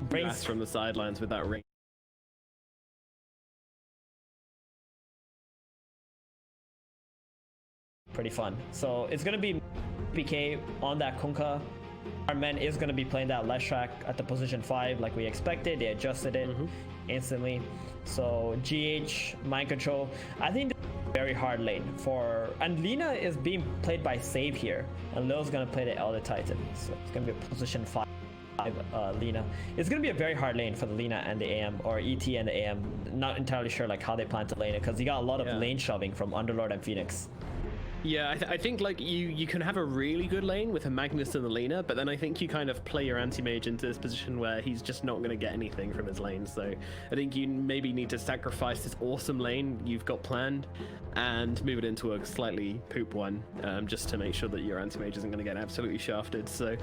brains from the sidelines with that ring. Pretty fun. So it's gonna be PK on that Kunkka. Our men is gonna be playing that left track at the position 5 like we expected. They adjusted it instantly. So GH, mind control. I think very hard lane for, and Lina is being played by Save here, and Lil's gonna play the Elder Titan. So it's gonna be a position 5 Lina. It's gonna be a very hard lane for the Lina and the AM, or ET and the AM. Not entirely sure like how they plan to lane it, because you got a lot of lane shoving from Underlord and Phoenix. Yeah, I think like you can have a really good lane with a Magnus and the Lina, but then I think you kind of play your anti-mage into this position where he's just not going to get anything from his lane. So I think you maybe need to sacrifice this awesome lane you've got planned and move it into a slightly poop one, just to make sure that your anti-mage isn't going to get absolutely shafted. So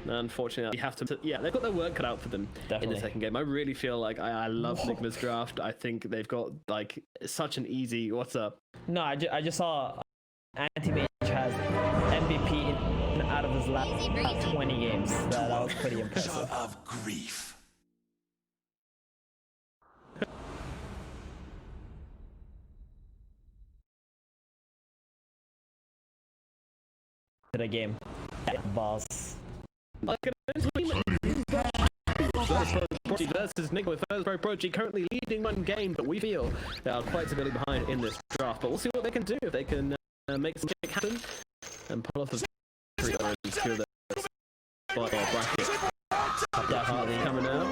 unfortunately, you have to. Yeah, they've got their work cut out for them in the second game. I really feel like I love Nigma's draft. I think they've got like such an easy. What's up? No, I just saw anti-mage has MVP out of his last 20 games. That was pretty impressive. Of grief. To the game, boss. Versus Nigma with VirturPro.Prodigy currently leading one game, but we feel they are quite severely behind in this draft. But we'll see what they can do if they can make some shit happen and pull off a victory or secure the spot or bracket. Definitely coming out.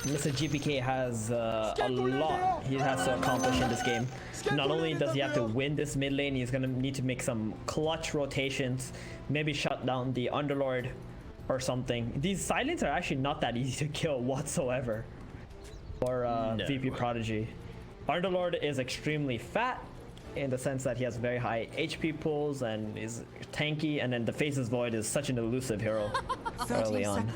Mr. GPK has a lot he has to accomplish in this game. Not only does he have to win this mid lane, he's gonna need to make some clutch rotations, maybe shut down the Underlord or something. These silents are actually not that easy to kill whatsoever for VirturPro.Prodigy. Underlord is extremely fat in the sense that he has very high HP pulls and is tanky, and then the Faceless Void is such an elusive hero early on.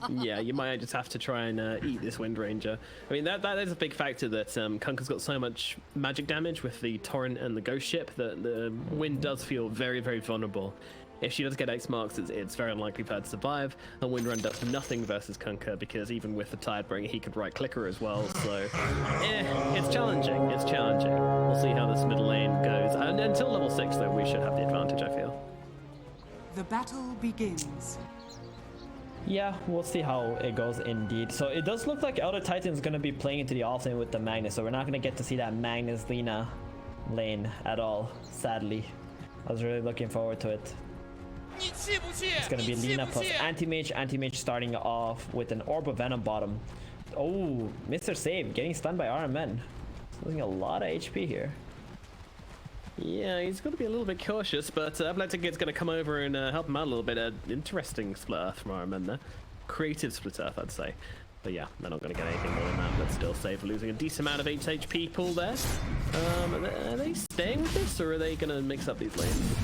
Yeah, you might just have to try and eat this Wind Ranger. I mean, that is a big factor that Kunkka's got so much magic damage with the Torrent and the Ghost Ship that the Wind does feel very, very vulnerable. If she does get X marks, it's very unlikely for her to survive. And Windrun does nothing versus Kunkka, because even with the Tidebringer, he could right click her as well. So, it's challenging. It's challenging. We'll see how this middle lane goes. And until level 6, though, we should have the advantage, I feel. The battle begins. Yeah, we'll see how it goes indeed. So it does look like Elder Titan's going to be playing into the off lane with the Magnus. So we're not going to get to see that Magnus-Lina lane at all, sadly. I was really looking forward to it. It's gonna be Lina plus anti-mage. Anti-mage starting off with an Orb of Venom bottom. Oh, Mr. Save getting stunned by RMN. Losing a lot of HP here. Yeah, he's got to be a little bit cautious, but Abletic's going to come over and help him out a little bit. Interesting split earth from RMN there. Creative split earth, I'd say. But yeah, they're not going to get anything more than that. But still Save losing a decent amount of HP pull there. Are they staying with this, or are they going to mix up these lanes?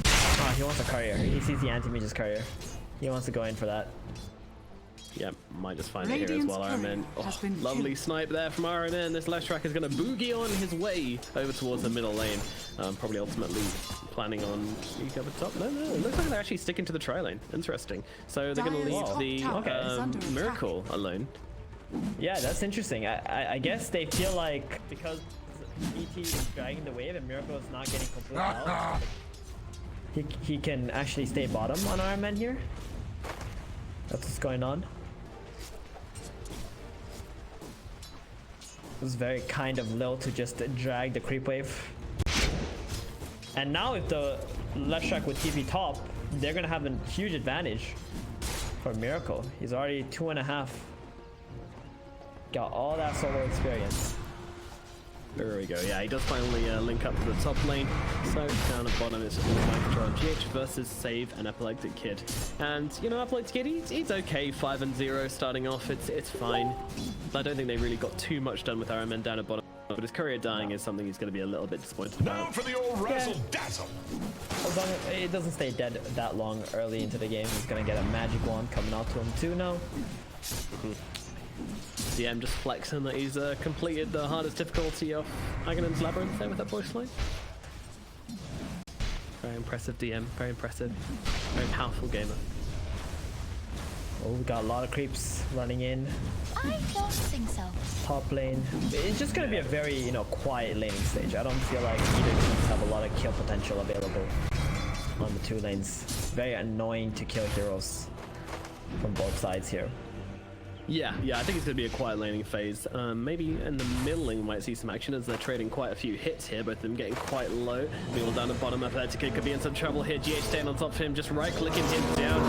Oh, he wants a courier. He sees the anti-mage's courier. He wants to go in for that. Yep, might just find it here as well, RMN. Oh, lovely snipe there from RMN. This left track is going to boogie on his way over towards the middle lane. Probably ultimately planning on sneak over top. No, it looks like they're actually sticking to the tri lane. Interesting. So they're going to leave the Miracle alone. Yeah, that's interesting. I guess they feel like because ET is dragging the wave and Miracle is not getting completely out, he can actually stay bottom on RMN here. That's what's going on. It was very kind of Lil to just drag the creep wave. And now if the left track with TP top, they're gonna have a huge advantage for Miracle. He's already 2.5. Got all that solo experience. There we go. Yeah, he does finally link up to the top lane. So down at bottom is Mind Control GH versus Save and Epileptic Kid. And you know, Epileptic Kid, he's okay. 5-0 starting off. It's fine. But I don't think they really got too much done with RMN down at bottom. But his courier dying is something he's going to be a little bit disappointed about. Now for the old razzle dazzle. As long as it doesn't stay dead that long early into the game, he's going to get a magic wand coming out to him too now. DM just flexing that he's completed the hardest difficulty of Aghanim's Labyrinth there with that voice line. Very impressive DM, very impressive. Very powerful gamer. Oh, we got a lot of creeps running in. I don't think so. Top lane. It's just gonna be a very, you know, quiet laning stage. I don't feel like either teams have a lot of kill potential available on the 2 lanes. Very annoying to kill heroes from both sides here. Yeah, I think it's going to be a quiet laning phase. Maybe in the middle lane we might see some action as they're trading quite a few hits here, both of them getting quite low. Meanwhile down the bottom of that, could be in some trouble here. GH staying on top of him, just right-clicking him down.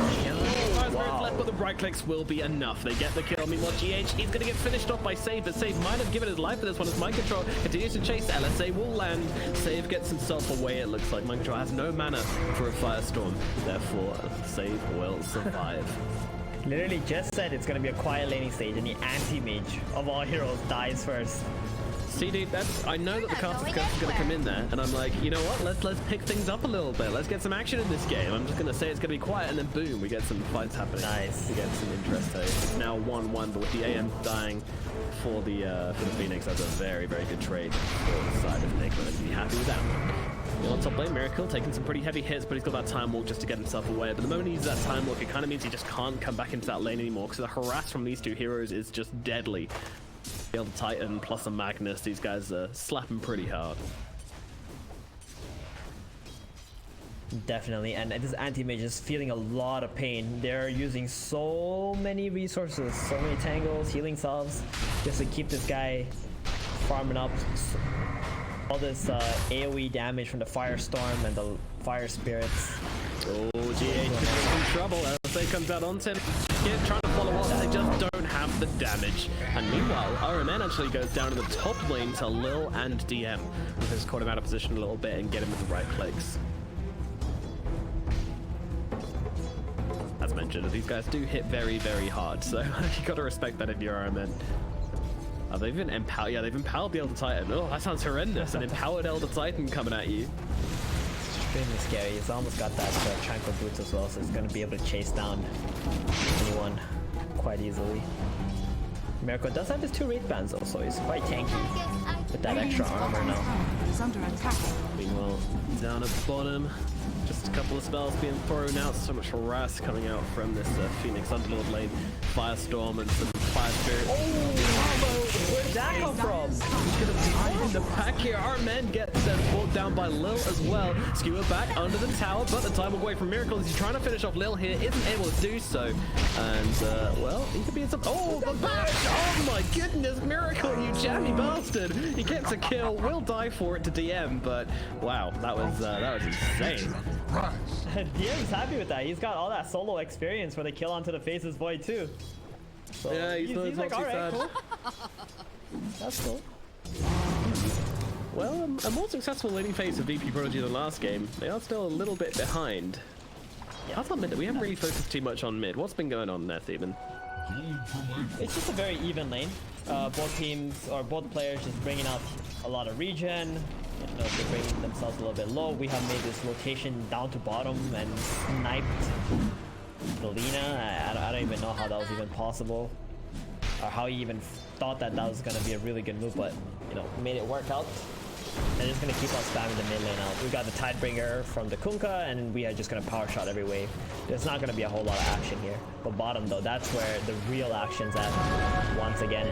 Wow. Left, but the right-clicks will be enough. They get the kill. Meanwhile GH, he's going to get finished off by Save, but Save might have given his life for this one as Mind Control continues to chase. LSA will land. Save gets himself away, it looks like. Mind Control has no mana for a Firestorm, therefore Save will survive. Literally just said it's gonna be a quiet laning stage, and the anti-mage of all heroes dies first. See, dude, I know that the caster's gonna come in there, and I'm like, you know what? Let's pick things up a little bit. Let's get some action in this game. I'm just gonna say it's gonna be quiet, and then boom, we get some fights happening. Nice. We get some interest. It's now 1-1, but with the AM dying for the Phoenix, that's a very, very good trade for the side of Nigma. I'd be happy with that. On top lane, Miracle taking some pretty heavy hits, but he's got that time walk just to get himself away. But the moment he uses that time walk, it kind of means he just can't come back into that lane anymore, because the harass from these 2 heroes is just deadly. The Elder Titan plus a Magnus, these guys are slapping pretty hard. Definitely, and this anti-mage is feeling a lot of pain. They're using so many resources, so many tangles, healing salves, just to keep this guy farming up all this AoE damage from the Firestorm and the Fire Spirits. Oh, GH is in trouble. LSA comes out onto him, trying to follow up. They just don't have the damage. And meanwhile, RMN actually goes down to the top lane to Lil and DM. Just caught him out of position a little bit and get him with the right clicks. As mentioned, these guys do hit very, very hard, so you gotta respect that if you're RMN. Oh, they've even empowered. Yeah, they've empowered the Elder Titan. Oh, that sounds horrendous. An empowered Elder Titan coming at you. Extremely scary. He's almost got that Tranquil Boots as well, so he's going to be able to chase down anyone quite easily. Miracle does have his 2 Wraith Bands though, so he's quite tanky with that extra armor now. Is under attack. Meanwhile, down at the bottom, just a couple of spells being thrown out. So much harass coming out from this Phoenix Underlord lane. Firestorm and some Fire Spirit. Oh, where'd that come from? In the pack here, our men get pulled down by Lil as well. Skewer back under the tower, but the time away from Miracle as he's trying to finish off Lil here, isn't able to do so. And, well, he could be in some... Oh, the bash! Oh my goodness, Miracle, you jammy bastard! He gets a kill, will die for it to DM, but wow, that was insane. DM's happy with that. He's got all that solo experience for the kill onto the Faceless Void too. So yeah, he's like, not too alright, sad. cool. That's cool. Well, a more successful laning phase of VirturPro.Prodigy than last game. They are still a little bit behind. Yeah, I thought mid. We haven't really focused too much on mid. What's been going on there, Theban? It's just a very even lane. Both teams or both players just bringing out a lot of regen. You know, they're bringing themselves a little bit low. We have made this rotation down to bottom and sniped the Lina. I don't even know how that was even possible, or how he even thought that was going to be a really good move, but you know, made it work out. They're just going to keep on spamming the mid lane out. We got the Tidebringer from the Kunkka, and we are just going to power shot every wave. There's not going to be a whole lot of action here. But bottom though, that's where the real action's at once again.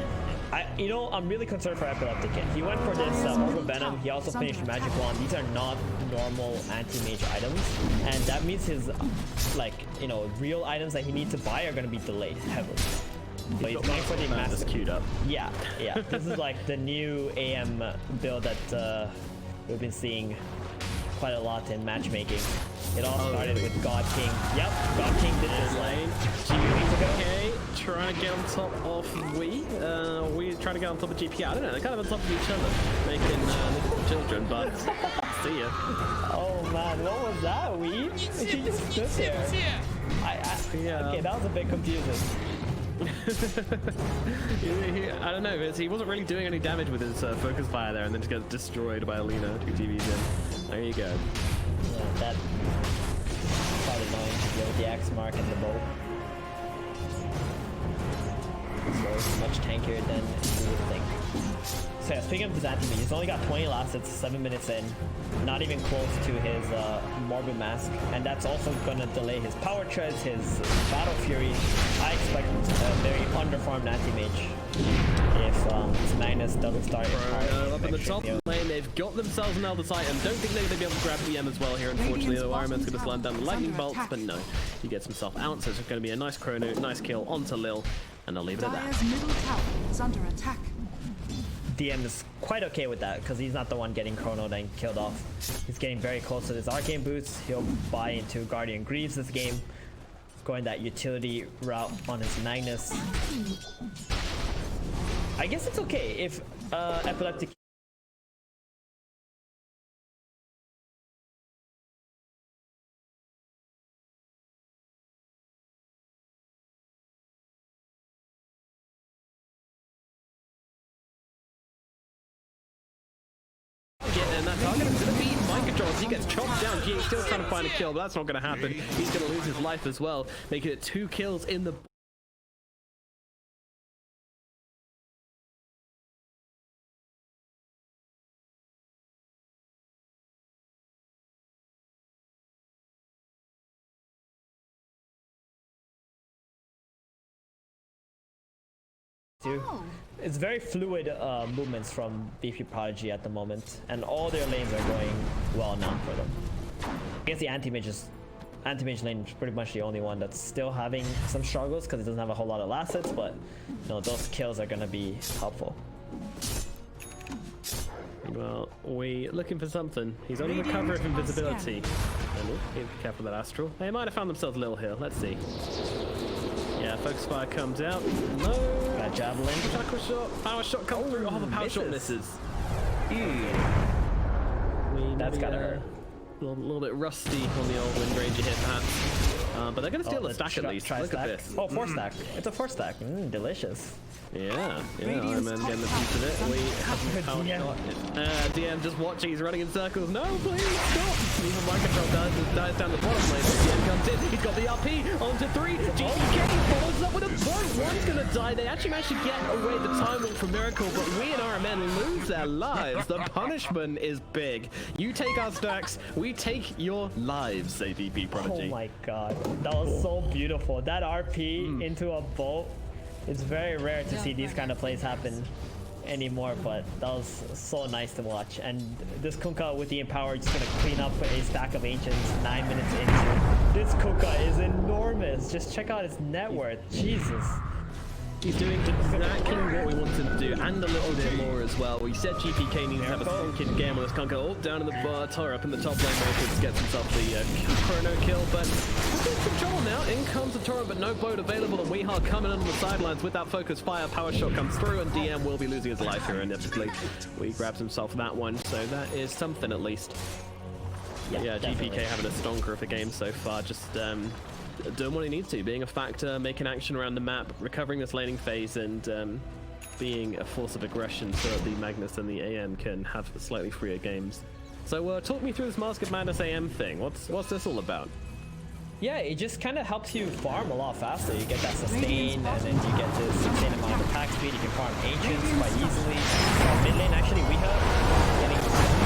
I'm really concerned for Epileptic Kid. He went for this Orb of Venom. He also finished Magic Wand. These are not normal anti-mage items, and that means his real items that he needs to buy are going to be delayed heavily. So he's going for the massive queued up. Yeah. This is like the new AM build that we've been seeing quite a lot in matchmaking. It all started with God King. Yep, God King did this lane. Okay, trying to get on top of we trying to get on top of GP. I don't know, they're kind of on top of each other, making little children, but see ya. Oh man, what was that, we? He just stood there. Okay, that was a bit confusing. I don't know, he wasn't really doing any damage with his focus fire there, and then just got destroyed by Alina 2 TVs in. There you go. Yeah, that quite annoying with the Axe mark and the bow. So it's much tankier than you would think. So yeah, speaking of his anti-mage, he's only got 20 last hits, 7 minutes in. Not even close to his Morbid Mask. And that's also going to delay his Power Treads, his Battle Fury. I expect a very underfarmed anti-mage if his Magnus doesn't start Up in the top lane, they've got themselves an Elder's item. Don't think they're going to be able to grab the EM as well here, unfortunately. The Iron Man's going to slam down the lightning bolts, but no. He gets himself out, so it's going to be a nice chrono, nice kill onto Lil, and I'll leave it at that. Dire's middle tower is under attack. DM is quite okay with that because he's not the one getting chronoed and killed off. He's getting very close to his arcane boots. He'll buy into Guardian Greaves this game, going that utility route on his Magnus. I guess it's okay if Epileptic and that target is going to be mind controls. He gets chopped down. GA still trying to find a kill, but that's not going to happen. He's going to lose his life as well, making it 2 kills in the... It's very fluid movements from VirturPro.Prodigy at the moment, and all their lanes are going well now for them. I guess the anti-mage lane is pretty much the only one that's still having some struggles because it doesn't have a whole lot of last hits, but you know, those kills are going to be helpful. Well, we looking for something. He's on the cover of invisibility. And be careful with that Astral. They might have found themselves a little here. Let's see. Yeah, Focus Fire comes out. No. Got Javelin. Chakra Shot. Power Shot comes through. Oh, the Power Shot misses. That's gotta hurt. A little bit rusty on the old Wind Ranger here, perhaps. But they're going to steal the stack at least. Look at this. Oh, 4 stack. It's a 4 stack. Delicious. Yeah, Iron Man getting the piece of it. We have the Power Shot. DM just watching. He's running in circles. No, please stop. Even Mind Control dies down the bottom lane. DM comes in. He's got the RP onto 3. GPK follows up with a boat. One's going to die. They actually managed to get away the time walk from Miracle, but we and our men lose their lives. The punishment is big. You take our stacks. We take your lives, say VirturPro.Prodigy. Oh my god. That was so beautiful. That RP into a boat. It's very rare to see these kind of plays happen anymore, but that was so nice to watch. And this Kunkka with the Empower just gonna clean up a stack of Ancients 9 minutes into. This Kunkka is enormous. Just check out his net worth. Jesus. He's doing exactly what we wanted to do, and a little bit more as well. We said GPK needs to have a stinking game on this Kunkka. Oh, down in the bar, Tyler up in the top lane, Merkins gets himself the chrono kill, but he's in control now. In comes the Torrent, but no boat available, and Weehar coming in on the sidelines with that Focus Fire. Power Shot comes through, and DM will be losing his life here inevitably. We grabs himself that one, so that is something at least. Yeah, GPK having a stonker of a game so far, just doing what he needs to, being a factor, making action around the map, recovering this laning phase, and being a force of aggression so that the Magnus and the AM can have slightly freer games. So talk me through this Mask of Madness AM thing. What's this all about? Yeah, it just kind of helps you farm a lot faster. You get that sustain, and then you get this insane amount of attack speed. You can farm Ancients quite easily. Mid lane, actually, we have getting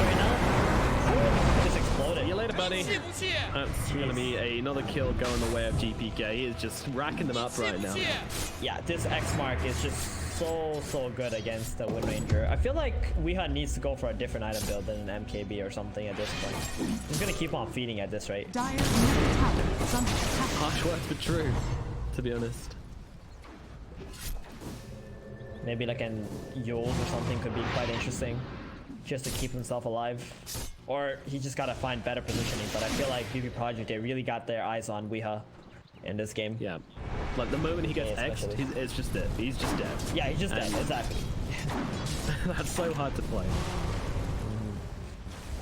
right now. Just exploded. See you later, buddy. That's going to be another kill going the way of GPK. He is just racking them up right now. Yeah, this X mark is just so good against the Wind Ranger. I feel like Weeha needs to go for a different item build than an MKB or something at this point. He's gonna keep on feeding at this rate. Harsh words, but true, to be honest. Maybe like an Yold or something could be quite interesting, just to keep himself alive. Or he just gotta find better positioning, but I feel like VirturPro.Prodigy, they really got their eyes on Weeha in this game. Yeah. Like the moment he gets X'd, it's just dead. He's just dead. Yeah, he's just dead, exactly. That's so hard to play.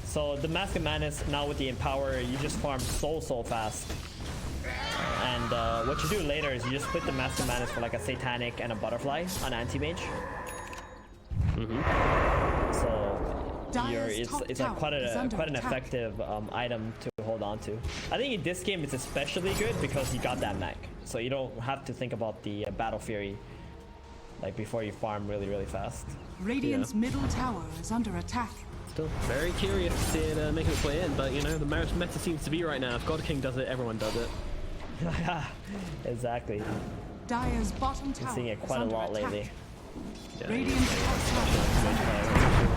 So the Mask of Madness, now with the Empower, you just farm so fast. And what you do later is you just split the Mask of Madness for like a Satanic and a Butterfly on Anti-Mage. So it's like quite an effective item to hold on to. I think in this game it's especially good because you got that mech, so you don't have to think about the Battle Fury like before you farm really fast. Radiant's middle tower is under attack. Still very curious to see it making its way in, but you know, the meta seems to be right now. If God King does it, everyone does it. Exactly. Dire's bottom tower I'm seeing it is quite a under lot attack. lately. Yeah. Radiant's top tower is under attack.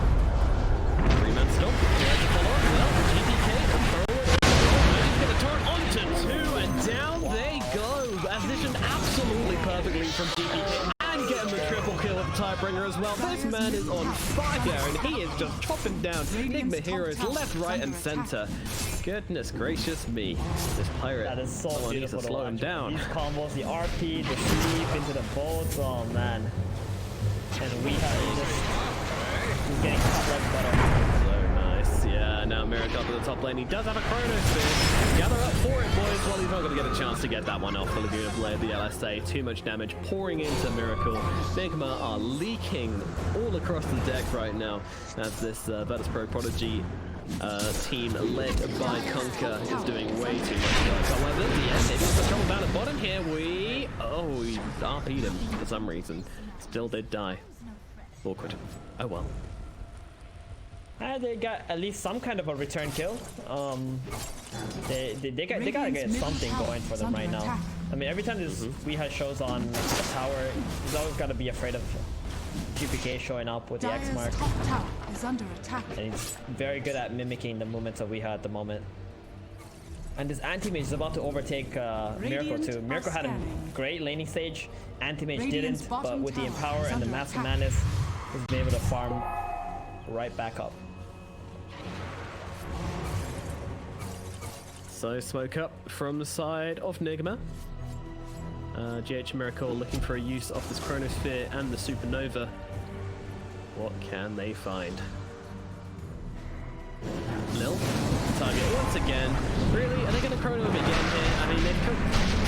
3-man stop. Tries to follow up. Well, GPK he's going to turn onto 2, and down they go. Positioned absolutely perfectly from GPK. And getting the triple kill of Tidebringer as well. This man is on fire, and he is just chopping down Nigma heroes left, right, and center. Goodness gracious me. This pirate. That is so someone needs beautiful to to slow him watch. down. These combos, the RP, the sweep into the bolts, oh man. And we have just he's getting caught like butter. So nice. Yeah, now Miracle up at the top lane. He does have a Chrono Sphere. Gather up for it, boys. Well, he's not going to get a chance to get that one off. The Laguna Blade, the LSA. Too much damage pouring into Miracle. Nigma are leaking all across the deck right now as this VirturPro.Prodigy team led by Conker is doing way too much work. However, at the end, maybe it's a trouble down at bottom here. We RP'd him for some reason. Still did die. Awkward. Oh well. They got at least some kind of a return kill. They gotta get something going for them right now. I mean, every time this we have shows on the tower, he's always got to be afraid of GPK showing up with the X mark. Dire's top tower is under attack. And he's very good at mimicking the movements that we have at the moment. And this anti-mage is about to overtake Miracle too. Miracle had a great laning stage. Anti-mage didn't, but with the Empower and the Massive Madness, he's been able to farm right back up. So smoke up from the side of Nigma. GH Miracle looking for a use of this Chronosphere and the Supernova. What can they find? Lil, target once again. Really? Are they going to chrono him again here? I mean, they've come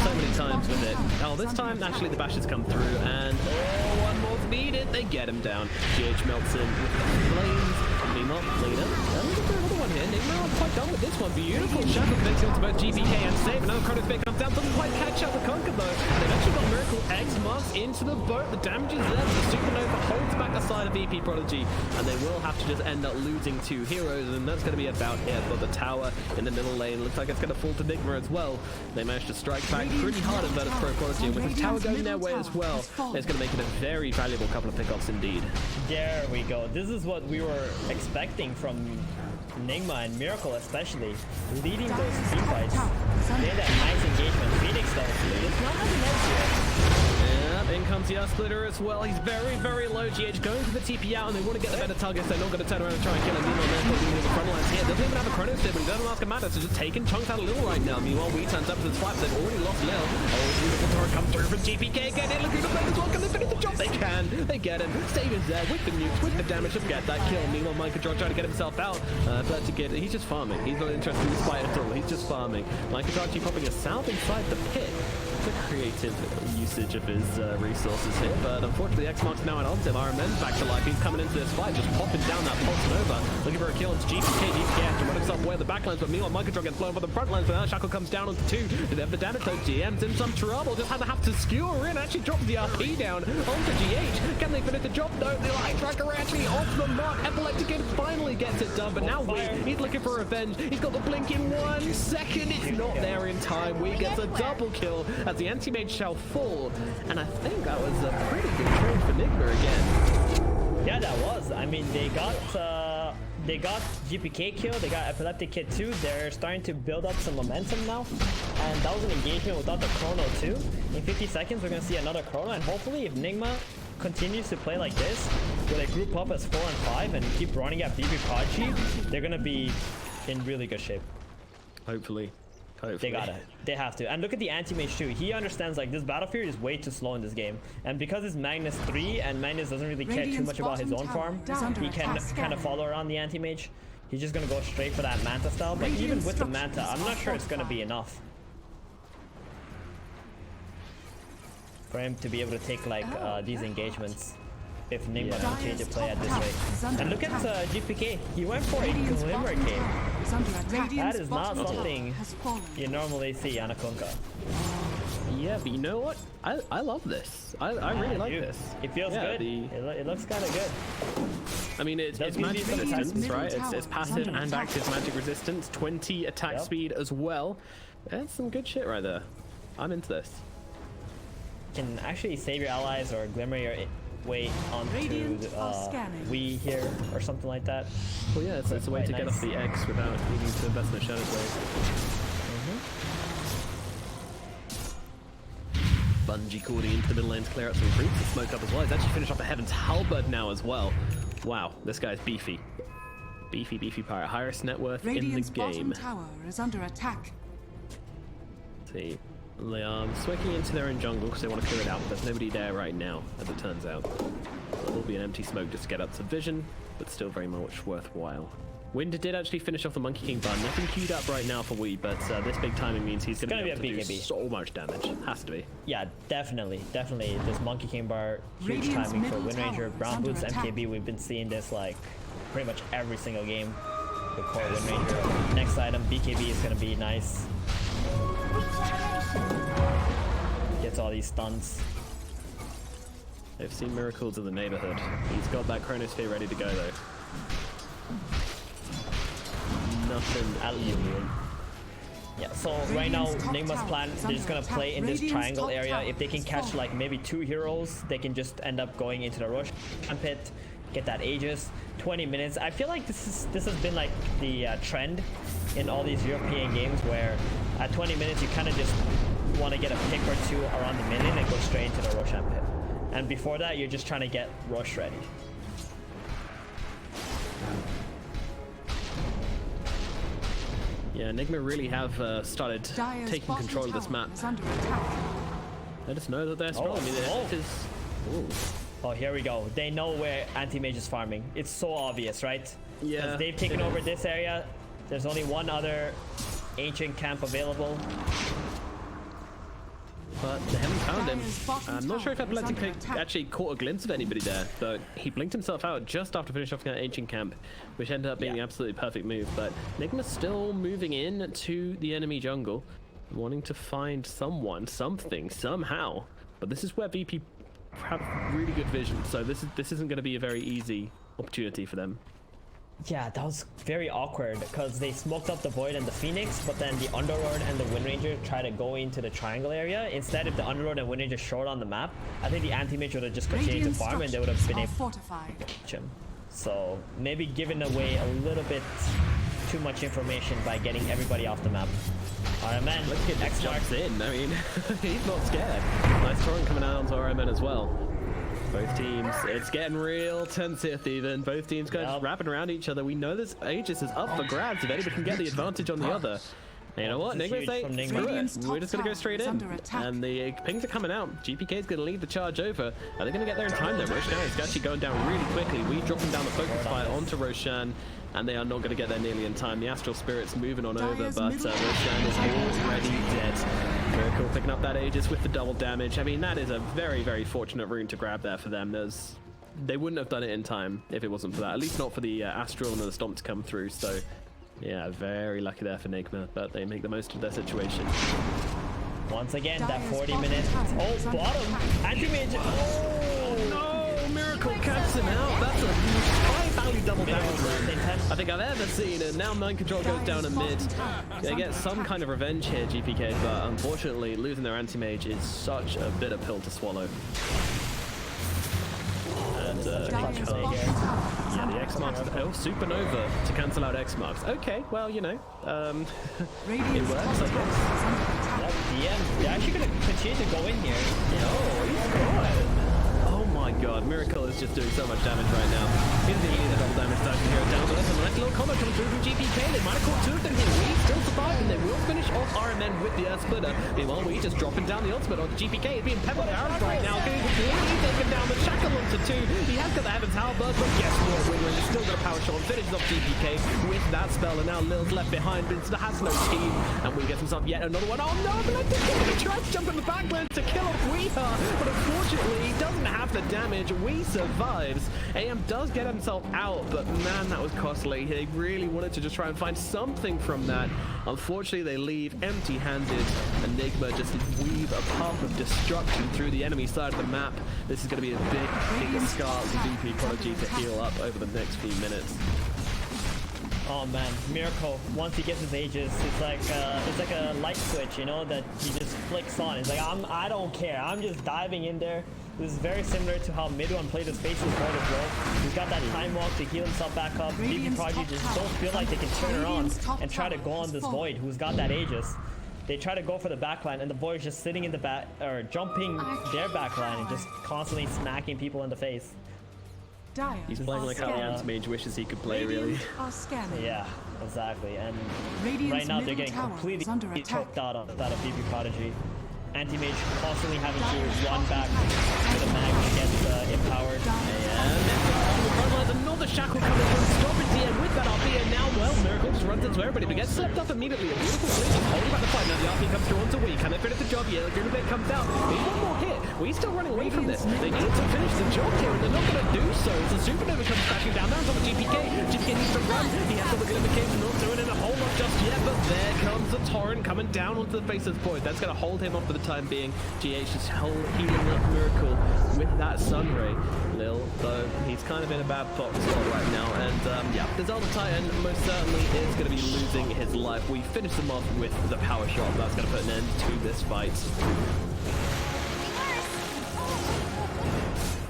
so many times with it. Oh, this time actually the bashes come through, and one more needed. They get him down. GH melts in with the flames. Nigma, leader. And look at another one here. Nigma not quite done with this one. Beautiful shackle makes it to both GPK and save. Another Chronosphere comes down. Doesn't quite catch up with Conker though. They've actually got Miracle X marks into the boat. The damage is there. The Supernova holds back the side of VirturPro.Prodigy, and they will have to just end up losing 2 heroes, and that's going to be about it for the tower in the middle lane. Looks like it's going to fall to Nigma as well. They managed to strike back pretty hard at VirturPro.Prodigy, and with the tower going their way as well, it's going to make it a very valuable couple of pickoffs indeed. There we go. This is what we were expecting from Nigma and Miracle especially. Leading those team fights. They had that nice engagement. Phoenix though, it's not having nice yet. Yeah, in comes the Splitter as well. He's very low. GH going for the TP out, and they want to get the better targets. They're not going to turn around and try and kill him. Meanwhile, they're looking at the front lines here. Doesn't even have a Chrono Step, but he doesn't ask a matter, so just taking chunks out of Lil right now. Meanwhile, we turns up to this fight, but they've already lost Lil. Oh, beautiful turret come through from GPK. Get in, looking at the play as well. Can they finish the job? They can. They get him. Save is there with the nukes, with the damage to get that kill. Meanwhile, Microdron trying to get himself out, but to get he's just farming. He's not interested in this fight at all. He's just farming. Microdron popping a south inside the pit. It's a creative usage of his resources here, but unfortunately X-Mark's now on him. RMN's back to life. He's coming into this fight, just popping down that Pulse Nova, looking for a kill. It's GPK. GPK has to run himself away at the backlines, but meanwhile Microdron gets blown for the front lines, but now Shackle comes down onto 2. Do they have the damage though? GM's in some trouble. Just had to have to skewer in, actually drops the RP down onto GH. Can they finish the job though? The Light Tracker actually off the mark. Epileptic Kid finally gets it done, but now he's looking for revenge. He's got the blink in 1 second. It's not there in time. We gets a double kill as the anti-mage shall fall, and I think that was a pretty good trade for Nigma again. Yeah, that was. I mean, they got GPK kill, they got Epileptic Kid too. They're starting to build up some momentum now, and that was an engagement without the chrono too. In 50 seconds, we're gonna see another chrono, and hopefully, if Nigma continues to play like this, where they group up as 4 and 5 and keep running at VirturPro.Prodigy, they're gonna be in really good shape. Hopefully. They got it. They have to. And look at the anti-mage too. He understands like this battlefield is way too slow in this game. And because it's Magnus 3 and Magnus doesn't really care too much about his own farm, he can kind of follow around the anti-mage. He's just going to go straight for that Manta style. But even with the Manta, I'm not sure it's going to be enough for him to be able to take like these engagements. If Nigma can change the play at this rate. And look at GPK. He went for a Glimmer game. That is not something you normally see on a Kunkka. Yeah, but you know what? I love this. I really like Dude, this. It feels Yeah, good. It looks kind of good. I mean, it's Does give you magic some resistance, attack. right? It's Middle passive tower is and under active magic resistance. 20 attack Yep. speed as well. That's some good shit right there. I'm into this. Can actually save your allies or glimmer your way onto Radiant the are scanning. we here or something like that. Well, yeah, it's a way Quite to get nice. off the X without needing to invest in a Shadow's Wave. Bungie calling into the middle lane to clear out some creeps to smoke up as well. He's actually finished off the Heaven's Halberd now as well. Wow, this guy's beefy. Beefy pirate. Highest net worth Radiant's in the bottom game. tower is under attack. See, they are swinging into their own jungle because they want to clear it out, but there's nobody there right now, as it turns out. There will be an empty smoke just to get up to vision, but still very much worthwhile. Wind did actually finish off the Monkey King bar. Nothing queued up right now for Wii, but this big timing means he's going to be able to do BKB. so much damage. Has to be. Yeah, definitely. This Monkey King bar, huge Radiant's timing for middle Wind Ranger, tower is Brown under Boots, attack. MKB. We've been seeing this like pretty much every single game. The core Wind Ranger. Next item, BKB is gonna be nice. Gets all these stuns. They've seen miracles in the neighborhood. He's got that Chronosphere ready to go though. Nothing alien. Yeah, so right now, Radiant's top Nigma's tower plan, is they're just gonna under play attack. in this Radiant's triangle top area. tower If they can is catch falling. like maybe 2 heroes, they can just end up going into the rush pit, get that Aegis. 20 minutes. I feel like this has been like the trend in all these European games where at 20 minutes you kind of just want to get a pick or two around the minion and go straight into the Roshan pit. And before that, you're just trying to get rush ready. Yeah, Nigma really have started Dire's taking bottom control of this tower map. is under attack. Let us know that they're strong. I mean, this is... Ooh. Oh, here we go. They know where anti-mage is farming. It's so obvious, right? Yeah, Because they've taken it over is. this area. There's only one other ancient camp available. But they haven't found him. Dire's bottom I'm not sure if tower is Epileptic under Pig attack. actually caught a glimpse of anybody there, but he blinked himself out just after finishing off that ancient camp, which ended up being the absolutely perfect move. But Nigma's still moving in to the enemy jungle, wanting to find someone, something, somehow. But this is where VP have really good vision, so this isn't going to be a very easy opportunity for them. Yeah, that was very awkward because they smoked up the Void and the Phoenix, but then the Underlord and the Wind Ranger tried to go into the triangle area. Instead, if the Underlord and Wind Ranger showed on the map, I think the anti-mage would have just continued to Radiant farm and they would have been structures able are fortified. to catch him. So maybe giving away a little bit too much information by getting everybody off the map. Alright, man. Let's get X jumps marks. in. I mean, he's not scared. Nice torrent coming out onto RMN as well. Both teams, it's getting real tense here, Thievin. Both teams kind of just wrapping around each other. We know this Aegis is up for grabs if anybody can get the advantage on the other. And you know what? This is Nigma huge say, from Nigma. screw it. Radiant's We're just going to go top straight tower in. is under attack. And the pings are coming out. GPK is going to lead the charge over. Are they going to get there in time though? Roshan is actually going down really quickly. We dropping down the focus fire onto Roshan. And they are not going to get there nearly in time. The Astral Spirit's moving on over, Dire's but middle Roshan is tower is under already attack. dead. Very cool, picking up that Aegis with the double damage. I mean, that is a very, very fortunate rune to grab there for them. They wouldn't have done it in time if it wasn't for that. At least not for the Astral and the Stomp to come through. So, yeah, very lucky there for Nigma, but they make the most of their situation. Once again, that Dire's 40 bottom minutes. tower Oh, is under bottom. attack. Anti-mage. Oh! No, Miracle caps him out. That's a high value double damage rune I think I've ever seen. And now Mind Control goes down a mid. They get some kind of revenge here, GPK, but unfortunately, losing their anti-mage is such a bitter pill to swallow. And Dire's X-Marks. bottom tower is Yeah, the under X-Marks. attack. Oh, Supernova to cancel out X-Marks. Okay, well, you know, it Radiant's works, top I tower guess. is under attack. Yep, DM. They're actually going to continue to go in here. Oh, he's gone. Oh my god, Miracle is just doing so much damage right now. He's dealing the double damage to actually go down, but that's a nice little combo coming through from GPK. They might have caught two of them here. We still survive, and they will finish off RMN with the Earth Splitter. Meanwhile, we just dropping down the ultimate on GPK. He's being peppered arrows right now. Getting completely taken down. The Shackle onto two. He has got the Heaven's Halberd, but guess what? Winner is still got a power shot. Finishes off GPK with that spell, and now Lil's left behind. Vincent has no team, and we get himself yet another one. Oh no, but I think he tries to jump in the backline to kill off Weeha, but unfortunately, he doesn't have the damage. We survives. AM does get himself out, but man, that was costly. They really wanted to just try and find something from that. Unfortunately, they leave empty-handed. Nigma just weave a path of destruction through the enemy side of the map. This is going to be a big scar for VirturPro.Prodigy to heal up over the next few minutes. Oh man, Miracle, once he gets his Aegis, it's like a light switch, you know, that he just flicks on. It's like, I don't care, I'm just diving in there. This is very similar to how Midone played his Faceless Void as well. He's got that time walk to heal himself back up. VirturPro.Prodigy just don't feel like they can turn around and try to go on this Void who's got that Aegis. They try to go for the backline and the Void is just sitting in the back, or jumping their backline and just constantly smacking people in the face. He's playing like how Anti-Mage wishes he could play, really. Yeah, exactly. And right now they're getting completely choked out of VirturPro.Prodigy. Anti-Mage constantly having to run back to the mag to get empowered. And another shackle coming from stopping here with that RP, and now, well, Miracle just runs into everybody, but gets swept up immediately. A beautiful flip, just holding back the fight. Now the RP comes through onto Wii. Can they finish the job? Yeah, Greenblade comes out. Need one more hit. Wee's still running away from this. They need to finish the job here, and they're not going to do so. As the Supernova comes crashing down. There's on the GPK. GPK needs to run. He has all the Glimmercaves, not doing it a whole lot just yet, but there comes the Torrent coming down onto the Faceless Void. That's going to hold him off for the time being. GH just healing up Miracle with that Sunray. Lil, though, he's kind of in a bad spot right now, and yeah, the Zelda Titan most certainly is going to be losing his life. We finish him off with the power shot. That's going to put an end to this fight.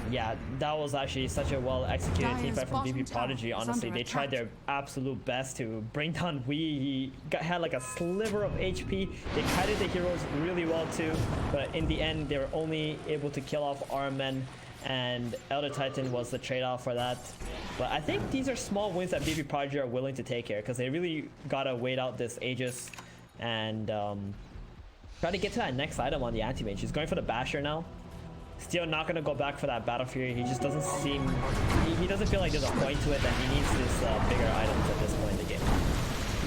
Yeah, that was actually such a well executed team fight from VirturPro.Prodigy. Honestly, they tried their absolute best to bring down Wii. He had like a sliver of HP. They kited the heroes really well too, but in the end, they were only able to kill off Armen, and Elder Titan was the trade-off for that. But I think these are small wins that VirturPro.Prodigy are willing to take here, because they really gotta wait out this Aegis and try to get to that next item on the Anti-Mage. He's going for the Basher now. Still not gonna go back for that Battle Fury. He just doesn't seem, he doesn't feel like there's a point to it, that he needs this bigger items at this point in the game.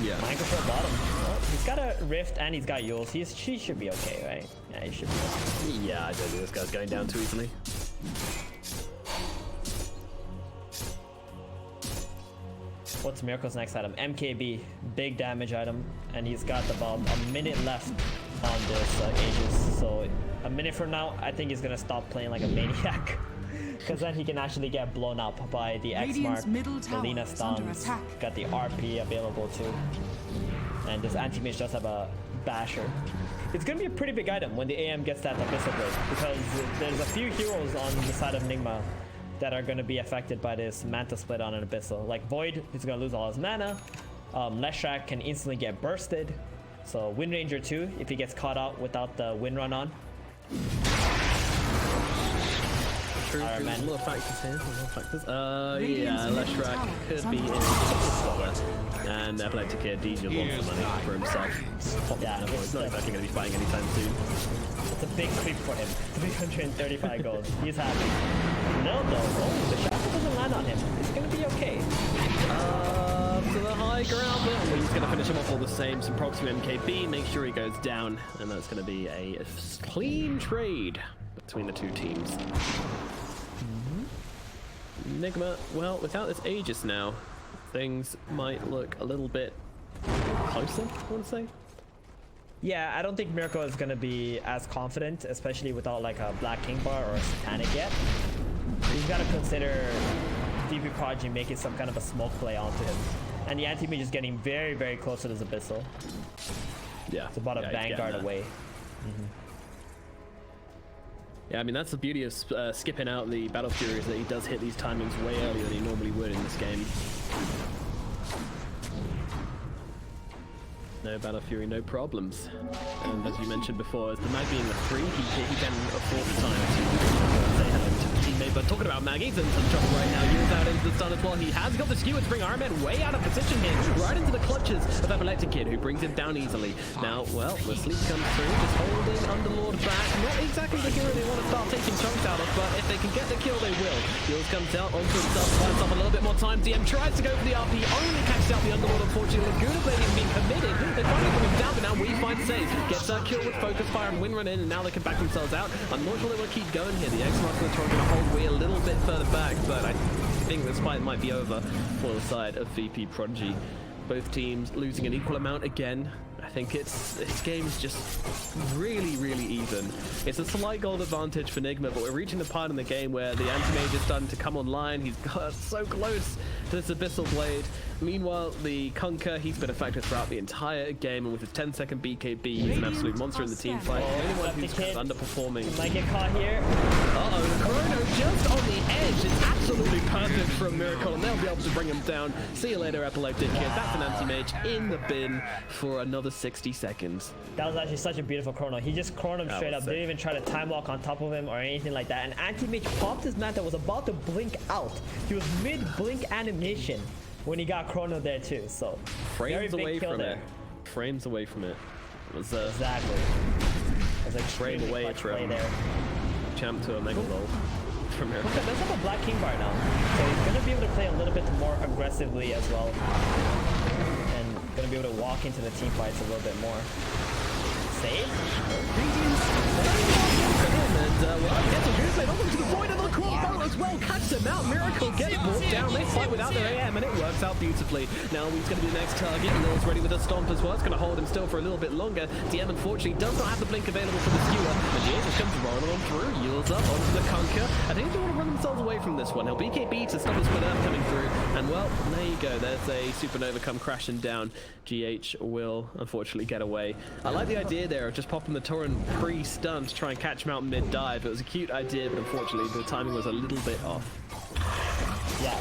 Yeah. Mind control bottom. Well, he's got a Rift and he's got Yules. He should be okay, right? Yeah, he should be okay. Yeah, I don't think this guy's going down too easily. What's Miracle's next item? MKB, big damage item, and he's got about a minute left on this Aegis. So a minute from now, I think he's gonna stop playing like a maniac, because then he can actually get blown up by the X Mark, the Lina stuns, got the RP available too, and this Anti-Mage does have a Basher. It's gonna be a pretty big item when the AM gets that Abyssal Blade, because there's a few heroes on the side of Nigma that are going to be affected by this Manta split on an Abyssal. Like Void is going to lose all his mana. Leshrac can instantly get bursted. So Wind Ranger too, if he gets caught out without the Wind Run on. True, a lot of factors here, a lot of factors. Yeah, Leshrac could be in a spot there. And Epileptic here, DJ wants the money for himself. Yeah, he's not exactly going to be fighting anytime soon. It's a big sweep for him. 335 gold. He's happy. No, though. Oh, the shackle doesn't land on him. It's going to be okay. To the high ground, but he's going to finish him off all the same. Some proxy MKB, make sure he goes down, and that's going to be a clean trade between the two teams. Nigma, well, without this Aegis now, things might look a little bit closer, I want to say. Yeah, I don't think Miracle is going to be as confident, especially without like a Black King Bar or a Satanic yet. He's got to consider VirturPro.Prodigy making some kind of a smoke play onto him. And the Anti-Mage is getting very, very close to this Abyssal. Yeah. It's about a Vanguard away. Yeah, I mean, that's the beauty of skipping out the Battle Fury, is that he does hit these timings way earlier than he normally would in this game. No Battle Fury, no problems. And as you mentioned before, as the mag being a 3, he can afford the time to say hello to the teammate. But talking about mag, he's in some trouble right now. Yule's out into the stun as well. He has got the skewer to bring Armen way out of position here, right into the clutches of Epileptic Kid, who brings him down easily. Now, well, the sleep comes through, just holding Underlord back. Not exactly the hero they want to start taking chunks out of, but if they can get the kill, they will. Yules comes out onto himself, finds off a little bit more time. DM tries to go for the RP, only catches out the Underlord, unfortunately. Laguna Blade even being committed. They finally put him down, but now we find safe. Gets that kill with Focus Fire and Wind Run in, and now they can back themselves out. I'm not sure they want to keep going here. The X-Marks are trying to hold Wii a little bit further back, but I think this fight might be over for the side of VirturPro.Prodigy. Both teams losing an equal amount again. I think this game's just really, really even. It's a slight gold advantage for Nigma, but we're reaching the part in the game where the anti-mage is starting to come online. He's got so close to this Abyssal Blade. Meanwhile, the Kunkka, he's been a factor throughout the entire game, and with his 10-second BKB, he's an absolute monster in the team fight. The only one who's kind of underperforming. Might get caught here. Uh-oh, the Chrono just on the edge. It's absolutely perfect from Miracle, and they'll be able to bring him down. See you later, Epileptic Kid. That's an anti-mage in the bin for another 60 seconds. That was actually such a beautiful chrono. He just chronoed him straight up. Didn't even try to time walk on top of him or anything like that. And anti-mage popped his man that was about to blink out. He was mid-blink animation when he got chrono there too. So frames away from it. Frames away from it. It was exactly. It was like frame away from there. Champ to a mega roll from here. Okay, does have a black king bar now, so he's gonna be able to play a little bit more aggressively as well, and gonna be able to walk into the team fights a little bit more. Save. And well, gets a good play over to the void of the crossbow as well. Catch them out. Miracle gets brought down. They fight without their AM, and it works out beautifully. Now he's going to be the next target. Lil's ready with a stomp as well. It's going to hold him still for a little bit longer. DM unfortunately does not have the blink available for the skewer. And Jay just comes rolling on through. Yields up onto the Kunkka. I think they want to run themselves away from this one. He'll BKB to stop the split up coming through. And well, there you go. There's a supernova come crashing down. GH will unfortunately get away. I like the idea there of just popping the torrent pre-stun to try and catch him out mid-dive. It was a cute idea, but unfortunately the timing was a little bit off. Yeah.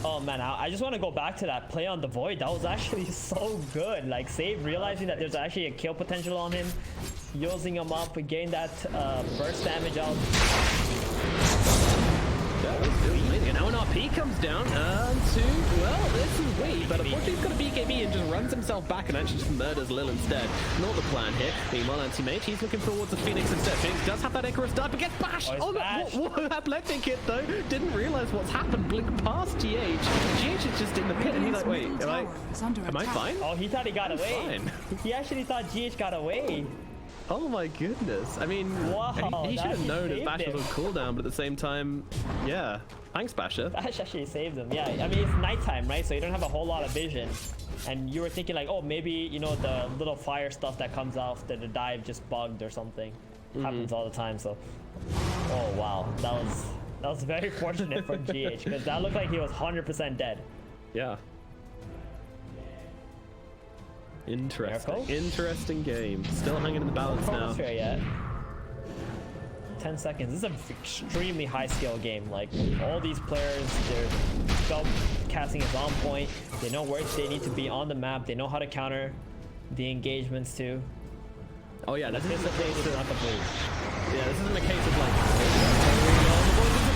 Oh man, I just want to go back to that play on the void. That was actually so good. Like Save realizing that there's actually a kill potential on him, using him up, getting that burst damage out. That was amazing. And now an RP comes down to, well, this is weak, but unfortunately he's got a BKB and just runs himself back and actually just murders Lil instead. Not the plan here. Meanwhile, anti-mage, he's looking towards the Phoenix instead. Phoenix does have that Icarus dart, but gets bashed. Oh, no, what Athletic Kid though? Didn't realize what's happened. Blink past GH. GH is just in the pit and he's like, wait, am I fine? Oh, he thought he got away. He actually thought GH got away. Oh my goodness. I mean, wow, he should have known his Bash was on cooldown, but at the same time, yeah. Thanks, Basher. Bash actually saved him. Yeah, I mean, it's nighttime, right? So you don't have a whole lot of vision. And you were thinking like, oh, maybe, you know, the little fire stuff that comes out after the dive just bugged or something. Happens all the time, so. Oh, wow. That was very fortunate for GH, because that looked like he was 100% dead. Yeah. Interesting. Miracle? Interesting game. Still hanging in the balance now. Fair yet. 10 seconds. This is an extremely high skill game. Like all these players, their spell casting is on point. They know where they need to be on the map. They know how to counter the engagements too. Oh yeah, this isn't a case of not complete. Yeah, this isn't a case of like.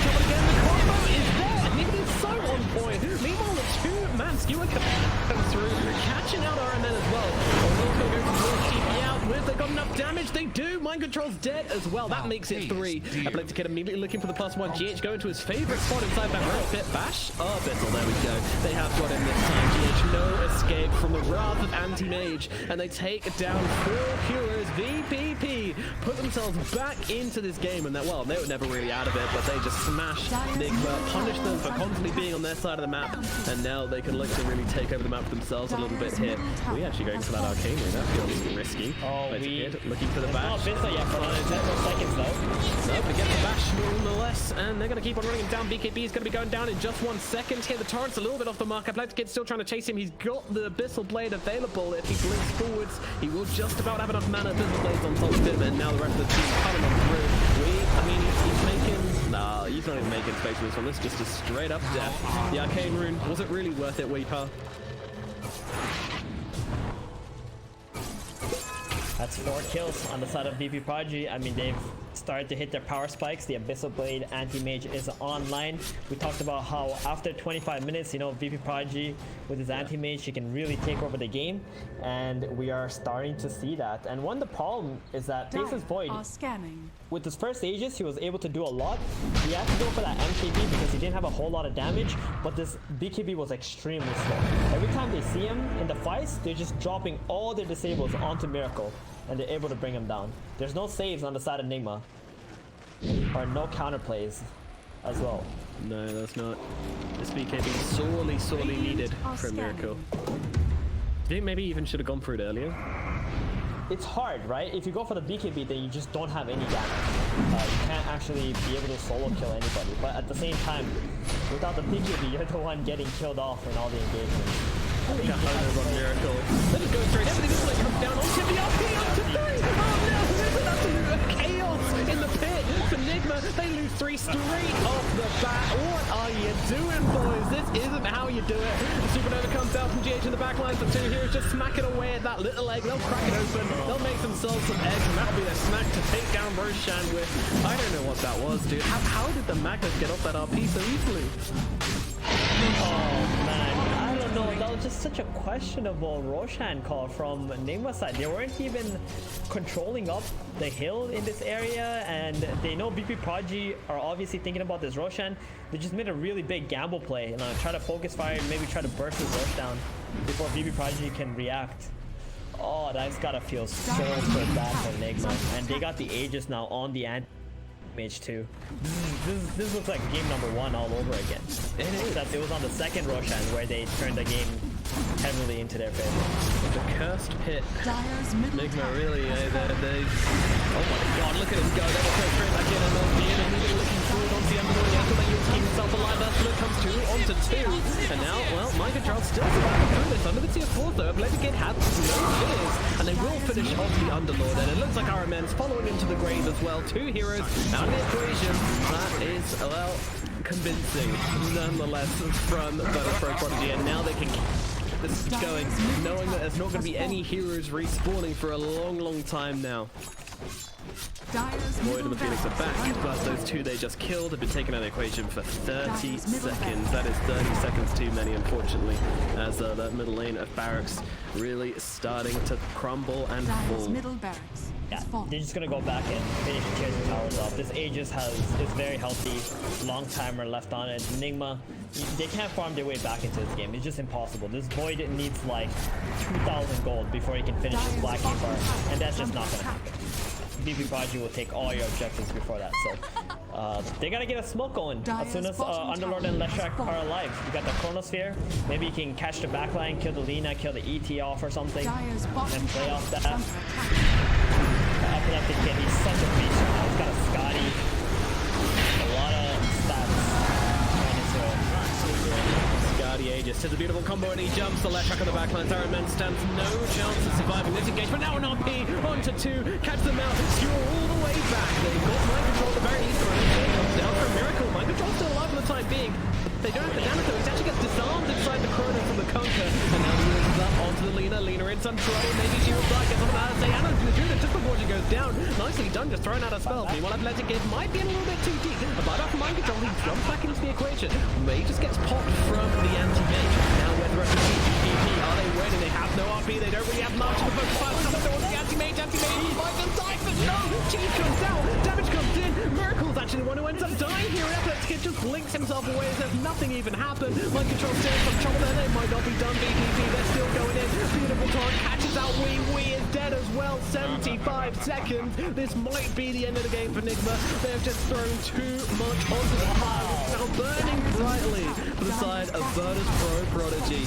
The combo is there, and it is so on point. Meanwhile, the two-man skewer comes through, catching out RMN as well. Although go for TP out with, they got enough damage. They do. Mind control's dead as well. That makes it 3. Epileptic Kid immediately looking for the +1. GH going to his favorite spot inside that rock pit. Bash. Oh, Bissell, there we go. They have got him this time. GH no escape from the wrath of anti-mage, and they take down 4 heroes. VPP put themselves back into this game, and that, well, they were never really out of it, but they just smashed Nigma, punished them for constantly being on their side of the map, and now they can look to really take over the map themselves a little bit here. We actually going for that arcane here. That feels risky. Oh, looking for the bash. Not yet for 10 more seconds though. No, but get the bash nonetheless, and they're going to keep on running him down. BKB is going to be going down in just 1 second here. The torrent's a little bit off the mark. Athletic Kid's still trying to chase him. He's got the Abyssal Blade available. If he blinks forwards, he will just about have enough mana. Abyssal Blade's on top of him, and now the rest of the team coming on through. I mean, he's making... Nah, he's not even making space for this one. This is just a straight up death. The arcane rune, was it really worth it, Weeper? That's 4 kills on the side of VirturPro.Prodigy. I mean, they've started to hit their power spikes. The Abyssal Blade anti-mage is online. We talked about how after 25 minutes, you know, VirturPro.Prodigy with his anti-mage, he can really take over the game. And we are starting to see that. And one of the problem is that Basis Void, with his first Aegis, he was able to do a lot. He had to go for that MKB because he didn't have a whole lot of damage, but this BKB was extremely slow. Every time they see him in the fights, they're just dropping all their disables onto Miracle, and they're able to bring him down. There's no saves on the side of Nigma, or no counterplays as well. No, that's not. This BKB sorely needed from Miracle. Do you think maybe even should have gone for it earlier? It's hard, right? If you go for the BKB, then you just don't have any damage. You can't actually be able to solo kill anybody. But at the same time, without the BKB, you're the one getting killed off in all the engagements. Yeah, on Miracle. Let it go straight. Everything is like comes down onto the RP, onto 3. Oh no, there's an absolute chaos in the pit for Nigma. They lose 3 straight off the bat. What are you doing, boys? This isn't how you do it. The Supernova comes out from GH in the back line. The 2 heroes just smacking away at that little egg. They'll crack it open. They'll make themselves some eggs, and that'll be their snack to take down Roshan with. I don't know what that was, dude. How did the Magnus get off that RP so easily? Oh man, I don't know. That was just such a questionable Roshan call from Nigma's side. They weren't even controlling up the hill in this area, and they know VirturPro.Prodigy are obviously thinking about this Roshan. They just made a really big gamble play, and try to focus fire and maybe try to burst his Rosh down before VirturPro.Prodigy can react. Oh, that's gotta feel so bad for Nigma, and they got the Aegis now on the mage too. This looks like game number 1 all over again. It is. Except it was on the second Roshan where they turned the game heavily into their favor. The cursed pit. Dyer's middle Nigma tower really, has fallen. they. Oh my god, look at him go. They will go straight back in, and they'll be in immediately looking forward onto the Ember. Yeah, so they use keep himself alive. That split comes 2 onto 2. And now, well, Mind Control still surviving through this. Under the tier 4 though, Blazing has no fears. And they will finish off the Underlord. And it looks like RMN's following into the grave as well. 2 heroes out of the equation. That is, well, convincing nonetheless from VirturPro.Prodigy. And now they can keep this going, knowing that there's not going to be any heroes respawning for a long time now. Dyer's Void and middle the Phoenix are barracks back, under but attack. those 2 they just killed have been taken out of the equation for 30 Dyer's middle seconds. barracks. That is 30 seconds too many, unfortunately, as that middle lane of barracks really starting to crumble and Dyer's fall. middle barracks Yeah, has fallen. they're just gonna go back and finish the tiers and towers off. This Aegis is very healthy, long timer left on it. Nigma, they can't farm their way back into this game. It's just impossible. This Void needs like 2,000 gold before he can finish his Black Keeper, and that's just not gonna happen. VirturPro.Prodigy will take all your objectives before that, so they gotta get a smoke going as soon as Underlord and Leshrac are alive. You got the Chronosphere, maybe you can catch the backline, kill the Lina, kill the ET off or something, Dyer's bottom and play tower off is that. under attack. Epileptic kid, he's such a beast right now. He's got a Scotty, a lot of stats going into it. Scotty Aegis to the beautiful combo, and he jumps the left track on the backline. Iron Man stands no chance of surviving this engagement. Now an RP onto 2, catch them out, skewer all the way back. They've got Mind Control at the very least, or anything comes down for a miracle. Mind Control still alive for the time being. They don't have the damage though. It actually gets disarmed inside the Chrono from the Conquer, and now he moves up onto the Lina. Lina in some trouble. Maybe she will die. Gets on out of say Anna's gonna do that just before she goes down. Nicely done, just throwing out a spell. Meanwhile, Athletic Kid might be a little bit too deep. But after Mind Control, he jumps back into the equation. May just gets popped from the anti-mage. Now whether it's GPP, are they ready? They have no RP. They don't really have much of a focus fire. Comes towards the anti-mage. Anti-mage finds them die, but no! Cheese comes out. Damage comes in. Miracle's actually the one who ends up dying here. Athletic Kid just blinks himself away as if nothing even happened. Mind Control still in some trouble there. They might not be done. VPP, they're still going in. Beautiful Torrent catches out Wee. Wee is dead as well. 75 seconds. This might be the end of the game for Nigma. They have just thrown too much onto the pile. Now burning brightly for the side of VirturPro.Prodigy.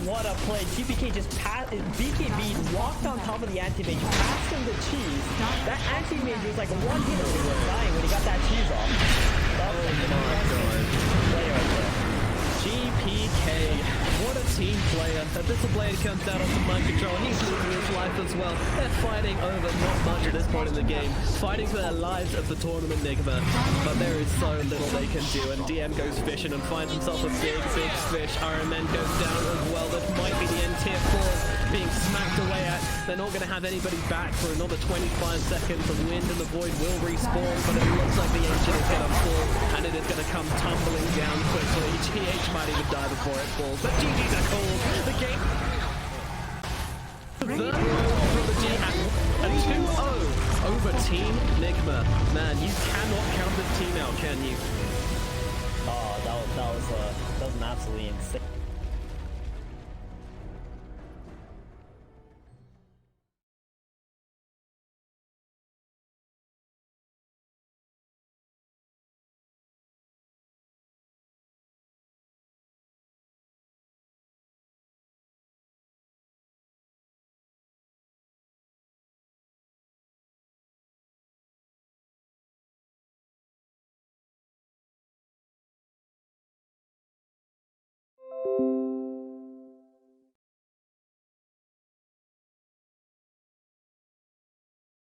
What a play. GPK just passed, BKB walked on top of the anti-mage, passed him the cheese. That anti-mage was like one hit away from dying when he got that cheese off. That was an impressive play right there. GPK, what a team player. Abyssal Blade comes out onto Mind Control. He's losing his life as well. They're fighting over not much at this point in the game. Fighting for their lives of the tournament, Nigma. But there is so little they can do. And DM goes fishing and finds himself a big fish. Iron Man goes down as well. This might be the end tier 4 being smacked away at. They're not going to have anybody back for another 25 seconds. The Wind and the Void will respawn, but it looks like the engine is going to fall, and it is going to come tumbling down quickly. GH might even die before it falls, but GG's are cool. The game... VirturPro.Prodigy at a 2-0 over Team Nigma. Man, you cannot count this team out, can you? Oh, that was an absolutely insane.